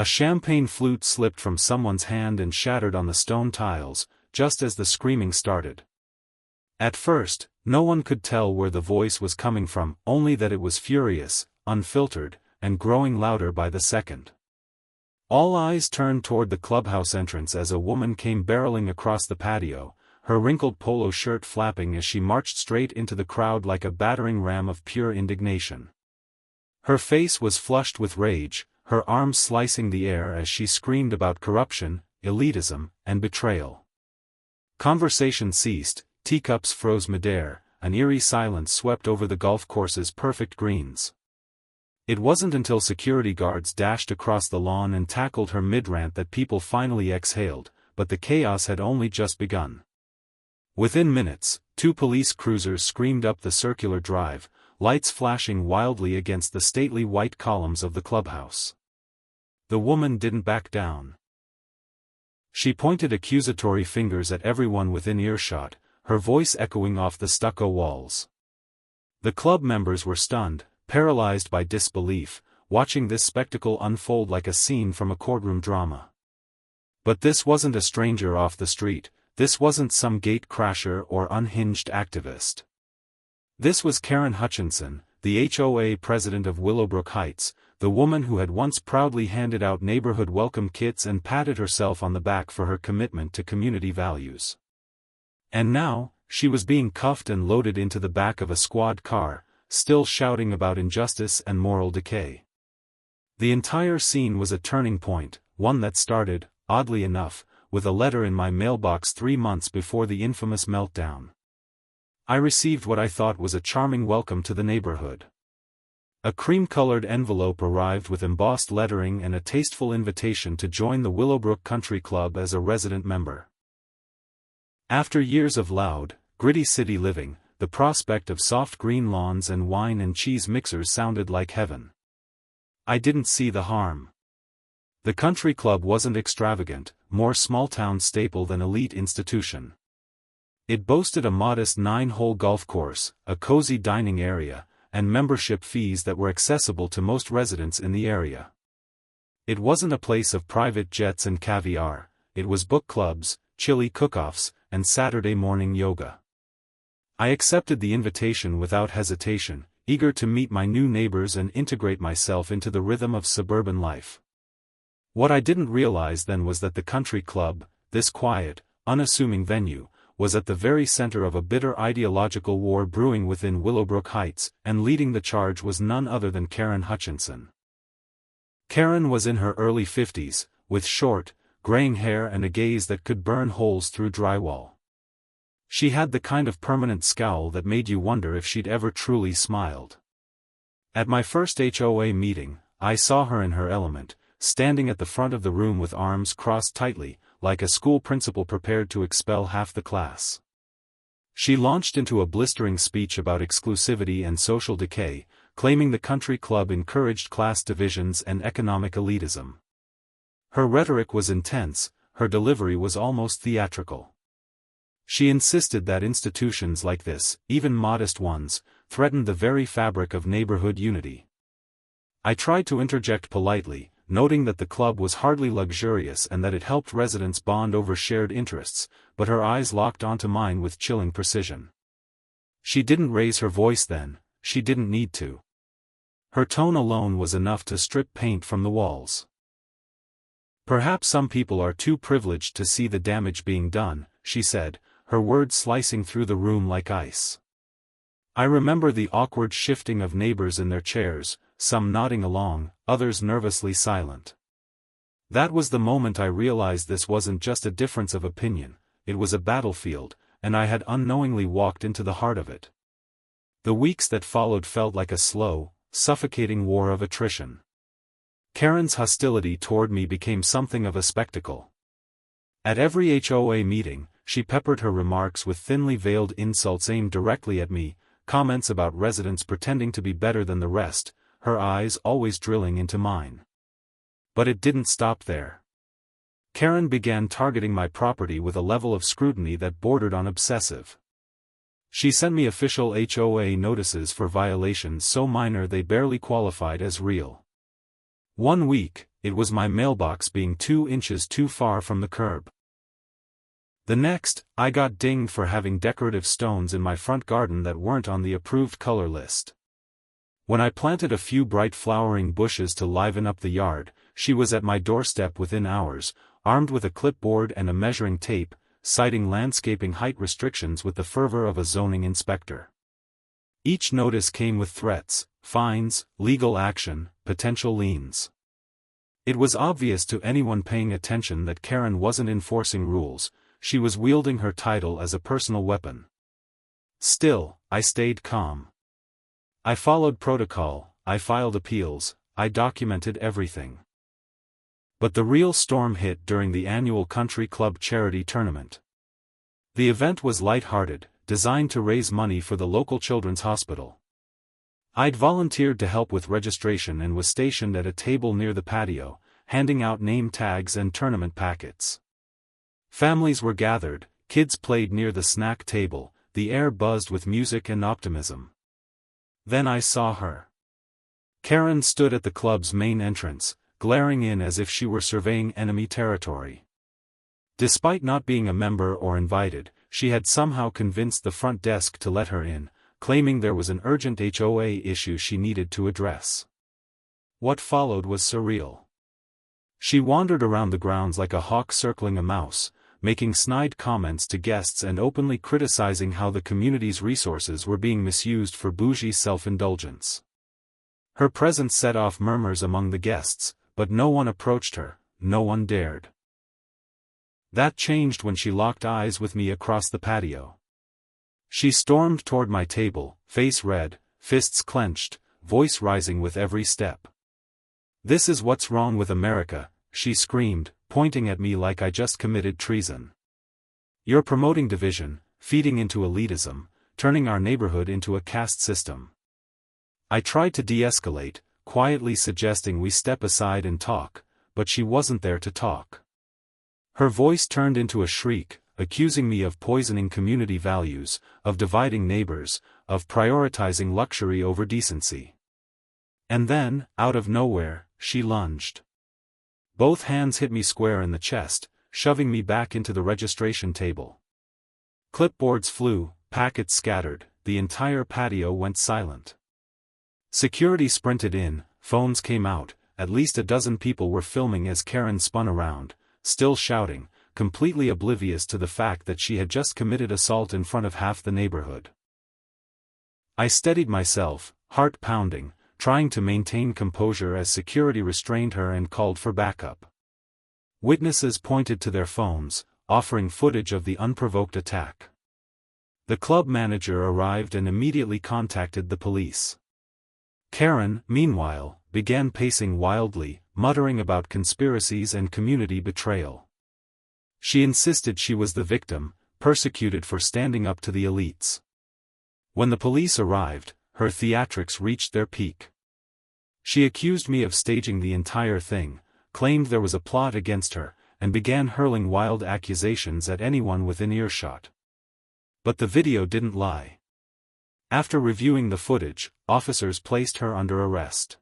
A champagne flute slipped from someone's hand and shattered on the stone tiles, just as the screaming started. At first, no one could tell where the voice was coming from, only that it was furious, unfiltered, and growing louder by the second. All eyes turned toward the clubhouse entrance as a woman came barreling across the patio, her wrinkled polo shirt flapping as she marched straight into the crowd like a battering ram of pure indignation. Her face was flushed with rage, her arms slicing the air as she screamed about corruption, elitism, and betrayal. Conversation ceased, teacups froze midair, an eerie silence swept over the golf course's perfect greens. It wasn't until security guards dashed across the lawn and tackled her mid-rant that people finally exhaled, but the chaos had only just begun. Within minutes, 2 police cruisers screamed up the circular drive, lights flashing wildly against the stately white columns of the clubhouse. The woman didn't back down. She pointed accusatory fingers at everyone within earshot, her voice echoing off the stucco walls. The club members were stunned, paralyzed by disbelief, watching this spectacle unfold like a scene from a courtroom drama. But this wasn't a stranger off the street, this wasn't some gate crasher or unhinged activist. This was Karen Hutchinson, the HOA president of Willowbrook Heights, the woman who had once proudly handed out neighborhood welcome kits and patted herself on the back for her commitment to community values. And now, she was being cuffed and loaded into the back of a squad car, still shouting about injustice and moral decay. The entire scene was a turning point, one that started, oddly enough, with a letter in my mailbox 3 months before the infamous meltdown. I received what I thought was a charming welcome to the neighborhood. A cream-colored envelope arrived with embossed lettering and a tasteful invitation to join the Willowbrook Country Club as a resident member. After years of loud, gritty city living, the prospect of soft green lawns and wine and cheese mixers sounded like heaven. I didn't see the harm. The country club wasn't extravagant, more small-town staple than elite institution. It boasted a modest 9-hole golf course, a cozy dining area, and membership fees that were accessible to most residents in the area. It wasn't a place of private jets and caviar, it was book clubs, chili cook-offs, and Saturday morning yoga. I accepted the invitation without hesitation, eager to meet my new neighbors and integrate myself into the rhythm of suburban life. What I didn't realize then was that the country club, this quiet, unassuming venue, was at the very center of a bitter ideological war brewing within Willowbrook Heights, and leading the charge was none other than Karen Hutchinson. Karen was in her early 50s, with short, graying hair and a gaze that could burn holes through drywall. She had the kind of permanent scowl that made you wonder if she'd ever truly smiled. At my first HOA meeting, I saw her in her element, standing at the front of the room with arms crossed tightly, like a school principal prepared to expel half the class. She launched into a blistering speech about exclusivity and social decay, claiming the country club encouraged class divisions and economic elitism. Her rhetoric was intense, her delivery was almost theatrical. She insisted that institutions like this, even modest ones, threatened the very fabric of neighborhood unity. I tried to interject politely, noting that the club was hardly luxurious and that it helped residents bond over shared interests, but her eyes locked onto mine with chilling precision. She didn't raise her voice then, she didn't need to. Her tone alone was enough to strip paint from the walls. Perhaps some people are too privileged to see the damage being done, she said, her words slicing through the room like ice. I remember the awkward shifting of neighbors in their chairs, some nodding along, others nervously silent. That was the moment I realized this wasn't just a difference of opinion, it was a battlefield, and I had unknowingly walked into the heart of it. The weeks that followed felt like a slow, suffocating war of attrition. Karen's hostility toward me became something of a spectacle. At every HOA meeting, she peppered her remarks with thinly veiled insults aimed directly at me, comments about residents pretending to be better than the rest, her eyes always drilling into mine. But it didn't stop there. Karen began targeting my property with a level of scrutiny that bordered on obsessive. She sent me official HOA notices for violations so minor they barely qualified as real. One week, it was my mailbox being 2 inches too far from the curb. The next, I got dinged for having decorative stones in my front garden that weren't on the approved color list. When I planted a few bright flowering bushes to liven up the yard, she was at my doorstep within hours, armed with a clipboard and a measuring tape, citing landscaping height restrictions with the fervor of a zoning inspector. Each notice came with threats, fines, legal action, potential liens. It was obvious to anyone paying attention that Karen wasn't enforcing rules, she was wielding her title as a personal weapon. Still, I stayed calm. I followed protocol, I filed appeals, I documented everything. But the real storm hit during the annual country club charity tournament. The event was light-hearted, designed to raise money for the local children's hospital. I'd volunteered to help with registration and was stationed at a table near the patio, handing out name tags and tournament packets. Families were gathered, kids played near the snack table, the air buzzed with music and optimism. Then I saw her. Karen stood at the club's main entrance, glaring in as if she were surveying enemy territory. Despite not being a member or invited, she had somehow convinced the front desk to let her in, claiming there was an urgent HOA issue she needed to address. What followed was surreal. She wandered around the grounds like a hawk circling a mouse, making snide comments to guests and openly criticizing how the community's resources were being misused for bougie self-indulgence. Her presence set off murmurs among the guests, but no one approached her, no one dared. That changed when she locked eyes with me across the patio. She stormed toward my table, face red, fists clenched, voice rising with every step. "This is what's wrong with America," she screamed, pointing at me like I just committed treason. "You're promoting division, feeding into elitism, turning our neighborhood into a caste system." I tried to de-escalate, quietly suggesting we step aside and talk, but she wasn't there to talk. Her voice turned into a shriek, accusing me of poisoning community values, of dividing neighbors, of prioritizing luxury over decency. And then, out of nowhere, she lunged. Both hands hit me square in the chest, shoving me back into the registration table. Clipboards flew, packets scattered, the entire patio went silent. Security sprinted in, phones came out, at least a dozen people were filming as Karen spun around, still shouting, completely oblivious to the fact that she had just committed assault in front of half the neighborhood. I steadied myself, heart pounding, trying to maintain composure as security restrained her and called for backup. Witnesses pointed to their phones, offering footage of the unprovoked attack. The club manager arrived and immediately contacted the police. Karen, meanwhile, began pacing wildly, muttering about conspiracies and community betrayal. She insisted she was the victim, persecuted for standing up to the elites. When the police arrived, her theatrics reached their peak. She accused me of staging the entire thing, claimed there was a plot against her, and began hurling wild accusations at anyone within earshot. But the video didn't lie. After reviewing the footage, officers placed her under arrest.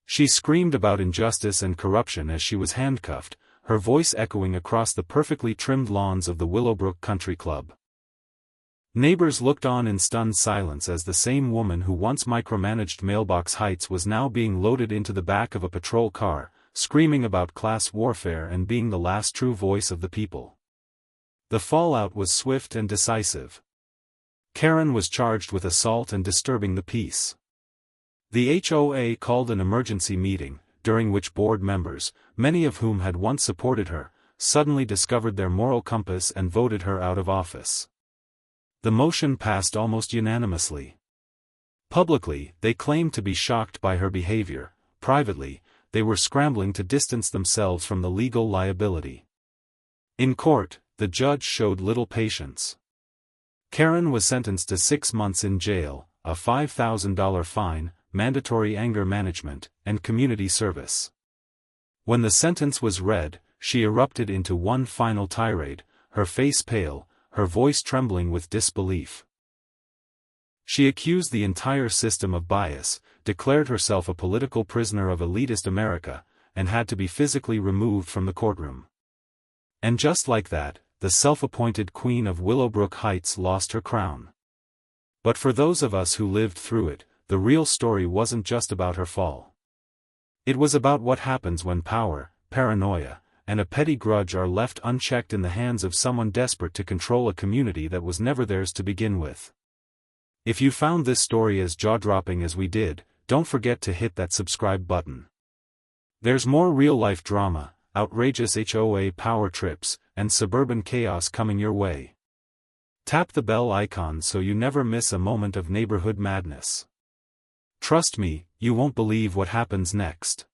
She screamed about injustice and corruption as she was handcuffed, her voice echoing across the perfectly trimmed lawns of the Willowbrook Country Club. Neighbors looked on in stunned silence as the same woman who once micromanaged Mailbox Heights was now being loaded into the back of a patrol car, screaming about class warfare and being the last true voice of the people. The fallout was swift and decisive. Karen was charged with assault and disturbing the peace. The HOA called an emergency meeting, during which board members, many of whom had once supported her, suddenly discovered their moral compass and voted her out of office. The motion passed almost unanimously. Publicly, they claimed to be shocked by her behavior. Privately, they were scrambling to distance themselves from the legal liability. In court, the judge showed little patience. Karen was sentenced to 6 months in jail, a $5,000 fine, mandatory anger management, and community service. When the sentence was read, she erupted into one final tirade, her face pale, her voice trembling with disbelief. She accused the entire system of bias, declared herself a political prisoner of elitist America, and had to be physically removed from the courtroom. And just like that, the self-appointed queen of Willowbrook Heights lost her crown. But for those of us who lived through it, the real story wasn't just about her fall. It was about what happens when power, paranoia, and a petty grudge are left unchecked in the hands of someone desperate to control a community that was never theirs to begin with. If you found this story as jaw-dropping as we did, don't forget to hit that subscribe button. There's more real-life drama, outrageous HOA power trips, and suburban chaos coming your way. Tap the bell icon so you never miss a moment of neighborhood madness. Trust me, you won't believe what happens next.